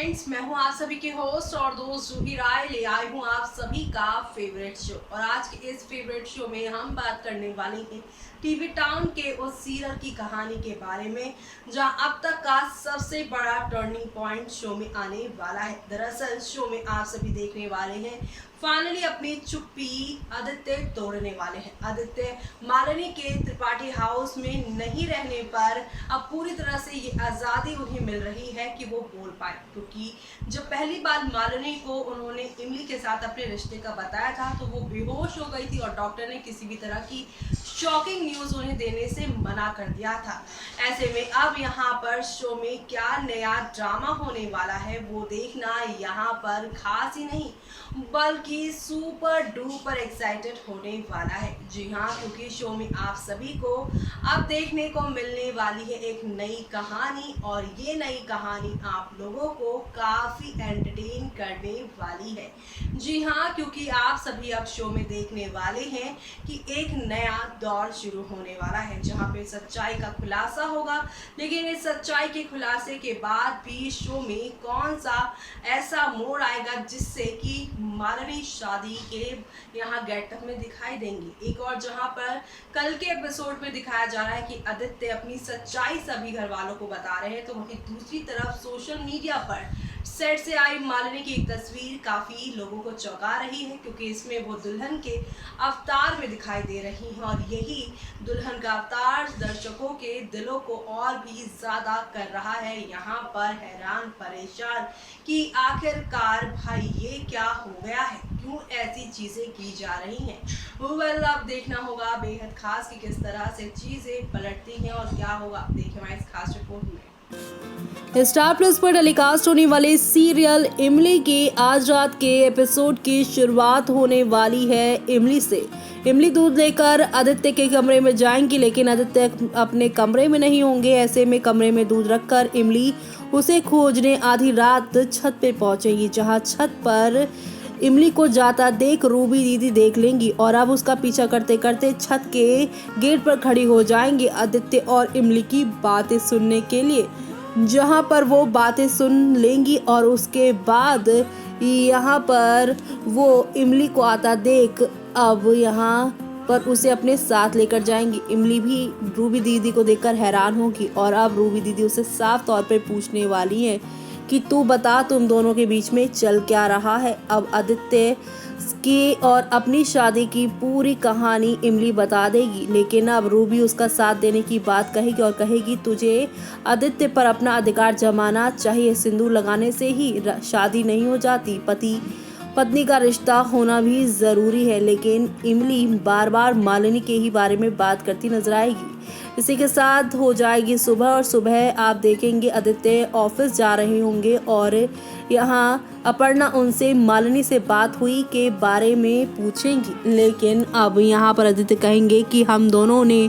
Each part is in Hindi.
फ्रेंड्स, मैं हूं आप सभी के होस्ट और दोस्त जूही राय। ले आई हूं आप सभी का फेवरेट शो। और आज के इस फेवरेट शो में हम बात करने वाले हैं टीवी टाउन के उस सीरियल की कहानी के बारे में जहां अब तक का सबसे बड़ा टर्निंग पॉइंट शो में आने वाला है। दरअसल शो में आप सभी देखने वाले हैं फाइनली अपनी चुप्पी आदित्य तोड़ने वाले हैं। आदित्य मालिनी के त्रिपाठी हाउस में नहीं रहने पर अब पूरी तरह से ये आज़ादी उन्हें मिल रही है कि वो बोल पाए, क्योंकि जब पहली बार मालिनी को उन्होंने इमली के साथ अपने रिश्ते का बताया था तो वो बेहोश हो गई थी और डॉक्टर ने किसी भी तरह की शॉकिंग न्यूज़ उन्हें देने से मना कर दिया था। ऐसे में अब यहाँ पर शो में क्या नया ड्रामा होने वाला है वो देखना यहाँ पर खास ही नहीं बल्कि सुपर डुपर एक्साइटेड होने वाला है। जी हाँ, क्योंकि शो में आप सभी को अब देखने को मिलने वाली है एक नई कहानी और ये नई कहानी आप लोगों को काफ़ी एंटरटेन करने वाली है। जी हाँ, क्योंकि आप सभी अब शो में देखने वाले हैं कि एक नया दौर शुरू होने वाला है जहाँ पे सच्चाई का खुलासा होगा। लेकिन इस सच्चाई के खुलासे के बाद भी शो में कौन सा ऐसा मोड़ आएगा जिससे कि मालिनी शादी के यहाँ गेटअप में दिखाई देंगी। एक और जहाँ पर कल के एपिसोड में दिखाया जा रहा है कि आदित्य अपनी सच्चाई सभी घर वालों को बता रहे हैं, तो वहीं दूसरी तरफ सोशल मीडिया पर सेट से आई मालिनी की एक तस्वीर काफ़ी लोगों को चौंका रही है, क्योंकि इसमें वो दुल्हन के अवतार में दिखाई दे रही हैं और यही दुल्हन का अवतार दर्शकों के दिलों को और भी ज़्यादा कर रहा है यहाँ पर हैरान परेशान कि आखिरकार भाई ये क्या हो गया है, क्यों ऐसी चीज़ें की जा रही हैं। वेल, अब देखना होगा बेहद खास कि किस तरह से चीज़ें पलटती हैं और क्या होगा। देखिए हमारी इस खास रिपोर्ट में। स्टार प्लस पर टेलीकास्ट होने वाले सीरियल इमली के आज रात के एपिसोड की शुरुआत होने वाली है इमली से। इमली दूध लेकर आदित्य के कमरे में जाएंगी, लेकिन आदित्य अपने कमरे में नहीं होंगे। ऐसे में कमरे में दूध रखकर इमली उसे खोजने आधी रात छत पे पहुंचेगी, जहां छत पर इमली को जाता देख रूबी दीदी देख लेंगी और अब उसका पीछा करते करते छत के गेट पर खड़ी हो जाएंगी आदित्य और इमली की बातें सुनने के लिए, जहां पर वो बातें सुन लेंगी और उसके बाद यहाँ पर वो इमली को आता देख अब यहाँ पर उसे अपने साथ लेकर जाएंगी। इमली भी रूबी दीदी को देखकर हैरान होगी और अब रूबी दीदी उसे साफ तौर पे पूछने वाली है कि तू बता, तुम दोनों के बीच में चल क्या रहा है। अब आदित्य की और अपनी शादी की पूरी कहानी इमली बता देगी, लेकिन अब रूबी उसका साथ देने की बात कहेगी और कहेगी तुझे आदित्य पर अपना अधिकार जमाना चाहिए, सिंदूर लगाने से ही शादी नहीं हो जाती, पति पत्नी का रिश्ता होना भी ज़रूरी है। लेकिन इमली बार बार मालिनी के ही बारे में बात करती नजर आएगी। इसी के साथ हो जाएगी सुबह और सुबह आप देखेंगे आदित्य ऑफिस जा रहे होंगे और यहाँ अपर्णा उनसे मालिनी से बात हुई के बारे में पूछेंगी। लेकिन अब यहाँ पर आदित्य कहेंगे कि हम दोनों ने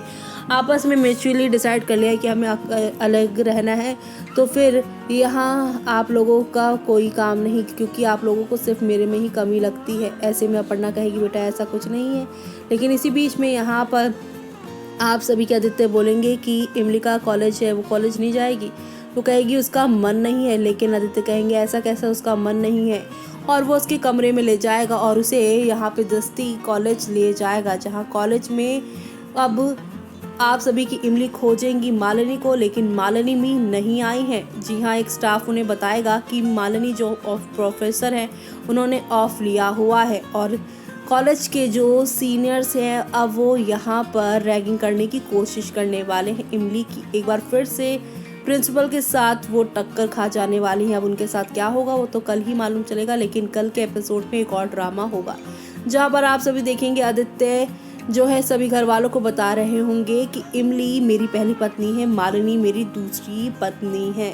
आपस में म्यूचुअली डिसाइड कर लिया है कि हमें अलग रहना है, तो फिर यहाँ आप लोगों का कोई काम नहीं, क्योंकि आप लोगों को सिर्फ मेरे में ही कमी लगती है। ऐसे में अपर्णा कहेगी बेटा ऐसा कुछ नहीं है। लेकिन इसी बीच में यहाँ पर आप सभी के आदित्य बोलेंगे कि इमली का कॉलेज है, वो कॉलेज नहीं जाएगी। वो कहेगी उसका मन नहीं है, लेकिन आदित्य कहेंगे ऐसा कैसा उसका मन नहीं है, और वो उसके कमरे में ले जाएगा और उसे यहाँ पे दस्ती कॉलेज ले जाएगा, जहाँ कॉलेज में अब आप सभी की इमली खोजेंगी मालिनी को, लेकिन मालिनी भी नहीं आई है। जी हाँ, एक स्टाफ उन्हें बताएगा कि मालिनी जो प्रोफेसर हैं उन्होंने ऑफ लिया हुआ है और कॉलेज के जो सीनियर्स हैं अब वो यहाँ पर रैगिंग करने की कोशिश करने वाले हैं इमली की। एक बार फिर से प्रिंसिपल के साथ वो टक्कर खा जाने वाली हैं। अब उनके साथ क्या होगा वो तो कल ही मालूम चलेगा, लेकिन कल के एपिसोड में एक और ड्रामा होगा जहाँ पर आप सभी देखेंगे आदित्य जो है सभी घर वालों को बता रहे होंगे कि इमली मेरी पहली पत्नी है, मालिनी मेरी दूसरी पत्नी है,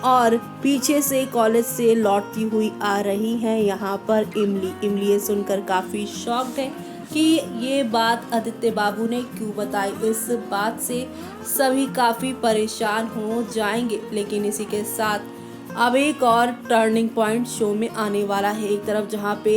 और पीछे से कॉलेज से लौटती हुई आ रही है यहाँ पर इमली ये सुनकर काफ़ी शॉक्ड है कि ये बात आदित्य बाबू ने क्यों बताई। इस बात से सभी काफ़ी परेशान हो जाएंगे। लेकिन इसी के साथ अब एक और टर्निंग पॉइंट शो में आने वाला है। एक तरफ जहाँ पे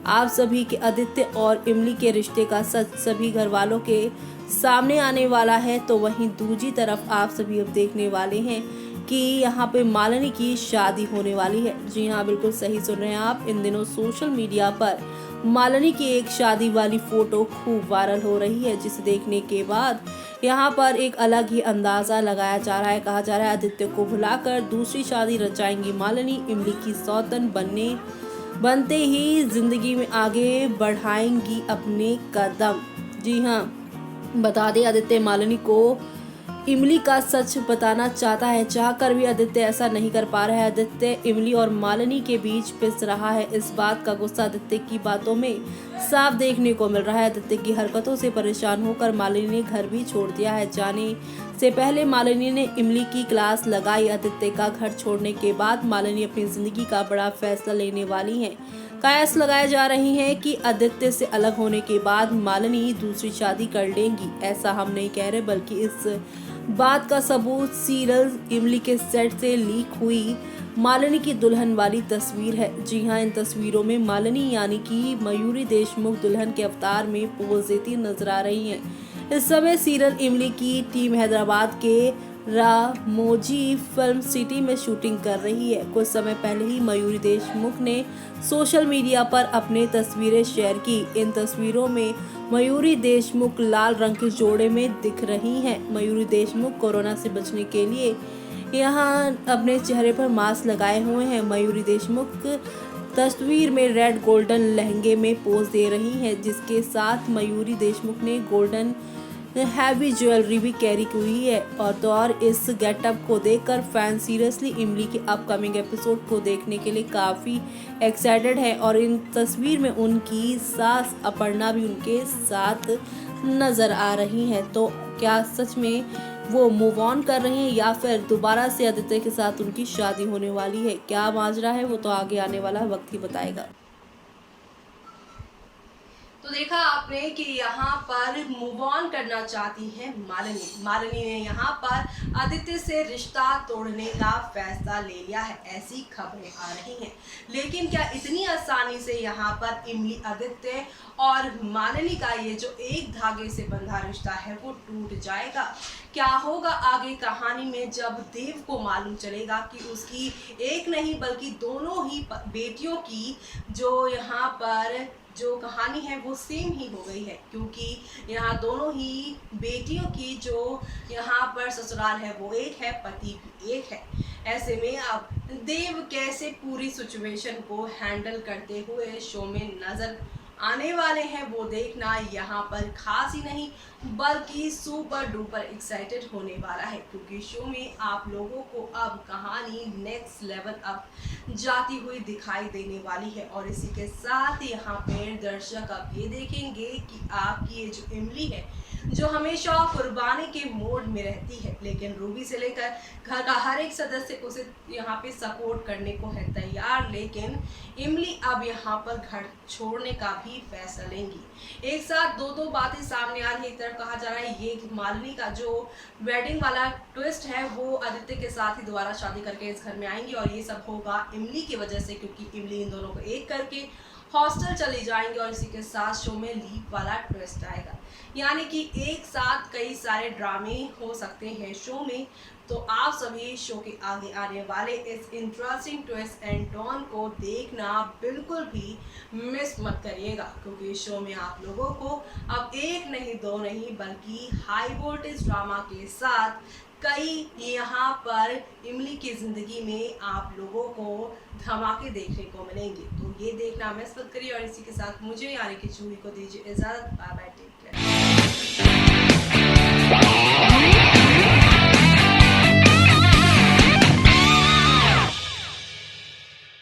आप सभी के आदित्य और इमली के रिश्ते का सच सभी घर वालों के सामने आने वाला है, तो वहीं दूसरी तरफ आप सभी अब देखने वाले हैं कि यहाँ पे मालिनी की शादी होने वाली है। जी हाँ, बिल्कुल सही सुन रहे हैं आप। इन दिनों सोशल मीडिया पर मालिनी की एक शादी वाली फोटो खूब वायरल हो रही है, जिसे देखने के बाद यहाँ पर एक अलग ही अंदाजा लगाया जा रहा है। कहा जा रहा है आदित्य को भुलाकर दूसरी शादी रचाएंगी मालिनी। इमली की सौतन बनते ही जिंदगी में आगे बढ़ाएंगी अपने कदम। जी हाँ, बता दें आदित्य मालिनी को इमली का सच बताना चाहता है, चाहकर भी आदित्य ऐसा नहीं कर पा रहा है। आदित्य इमली और मालिनी के बीच पिस रहा है। इस बात का गुस्सा आदित्य की बातों में साफ देखने को मिल रहा है। आदित्य की हरकतों से परेशान होकर मालिनी ने घर भी छोड़ दिया है। जाने से पहले मालिनी ने इमली की क्लास लगाई। आदित्य का घर छोड़ने के बाद मालिनी अपनी जिंदगी का बड़ा फैसला लेने वाली है। कयास लगाए जा रही है कि आदित्य से अलग होने के बाद मालिनी दूसरी शादी कर लेंगी। ऐसा हम नहीं कह रहे, बल्कि इस बात का सबूत सीरियल इमली के सेट से लीक हुई मालिनी की दुल्हन वाली तस्वीर है। जी हाँ, इन तस्वीरों में मालिनी यानी कि मयूरी देशमुख दुल्हन के अवतार में पोज देती नजर आ रही हैं। इस समय सीरियल इमली की टीम हैदराबाद के रामोजी फिल्म सिटी में शूटिंग कर रही है। कुछ समय पहले ही मयूरी देशमुख ने सोशल मीडिया पर अपनी तस्वीरें शेयर की। इन तस्वीरों में मयूरी देशमुख लाल रंग के जोड़े में दिख रही हैं। मयूरी देशमुख कोरोना से बचने के लिए यहाँ अपने चेहरे पर मास्क लगाए हुए हैं। मयूरी देशमुख तस्वीर में रेड गोल्डन लहंगे में पोज दे रही हैं, जिसके साथ मयूरी देशमुख ने गोल्डन हैवी ज्वेलरी भी कैरी हुई है। और इस गेटअप को देखकर फैन सीरियसली इमली के अपकमिंग एपिसोड को देखने के लिए काफ़ी एक्साइटेड है। और इन तस्वीर में उनकी सास अपर्णा भी उनके साथ नज़र आ रही है। तो क्या सच में वो मूव ऑन कर रही हैं या फिर दोबारा से आदित्य के साथ उनकी शादी होने वाली है? क्या माजरा है वो तो आगे आने वाला वक्त ही बताएगा। तो देखा आपने कि यहाँ पर मूव ऑन करना चाहती है मालिनी ने यहाँ पर आदित्य से रिश्ता तोड़ने का फैसला ले लिया है, ऐसी खबरें आ रही हैं। लेकिन क्या इतनी आसानी से यहाँ पर इमली, आदित्य और मालिनी का ये जो एक धागे से बंधा रिश्ता है वो टूट जाएगा? क्या होगा आगे कहानी में जब देव को मालूम चलेगा कि उसकी एक नहीं बल्कि दोनों ही बेटियों की जो यहाँ पर जो कहानी है वो सेम ही हो गई है, क्योंकि यहाँ दोनों ही बेटियों की जो यहाँ पर ससुराल है वो एक है, पति भी एक है। ऐसे में अब देव कैसे पूरी सिचुएशन को हैंडल करते हुए शो में नजर आने वाले हैं वो देखना यहाँ पर खास ही नहीं बल्कि सुपर डुपर एक्साइटेड होने वाला है, क्योंकि शो में आप लोगों को अब कहानी नेक्स्ट लेवल अप जाती हुई दिखाई देने वाली है। और इसी के साथ यहाँ पे दर्शक अब ये देखेंगे कि आपकी ये जो इमली है जो हमेशा कुर्बानी के मोड में रहती है, लेकिन रूबी से लेकर घर का हर एक सदस्य उसे यहाँ पे सपोर्ट करने को है तैयार, लेकिन इमली अब यहाँ पर घर छोड़ने का भी फैसला लेंगी। एक साथ दो बातें सामने आ रही है। एक तरफ कहा जा रहा है ये कि मालिनी का जो वेडिंग वाला ट्विस्ट है वो आदित्य के साथ ही दोबारा शादी करके इस घर में आएंगी और ये सब होगा इमली की वजह से, क्योंकि इमली इन दोनों को एक करके हॉस्टल चली जाएंगे और इसी के साथ शो में लीप वाला ट्विस्ट आएगा। यानी कि एक साथ कई सारे ड्रामे हो सकते हैं शो में। तो आप सभी शो के आगे आने वाले इस इंटरेस्टिंग ट्विस्ट एंड टर्न को देखना बिल्कुल भी मिस मत करिएगा, क्योंकि शो में आप लोगों को अब एक नहीं दो नहीं बल्कि हाई वोल्टेज ड्रामा के साथ कई यहाँ पर इमली की ज़िंदगी में आप लोगों को धमाके देखने को मिलेंगे। तो ये देखना मिस मत करिए और इसी के साथ मुझे यानी कि जूही को दीजिए इजाज़त। Bye bye, take care.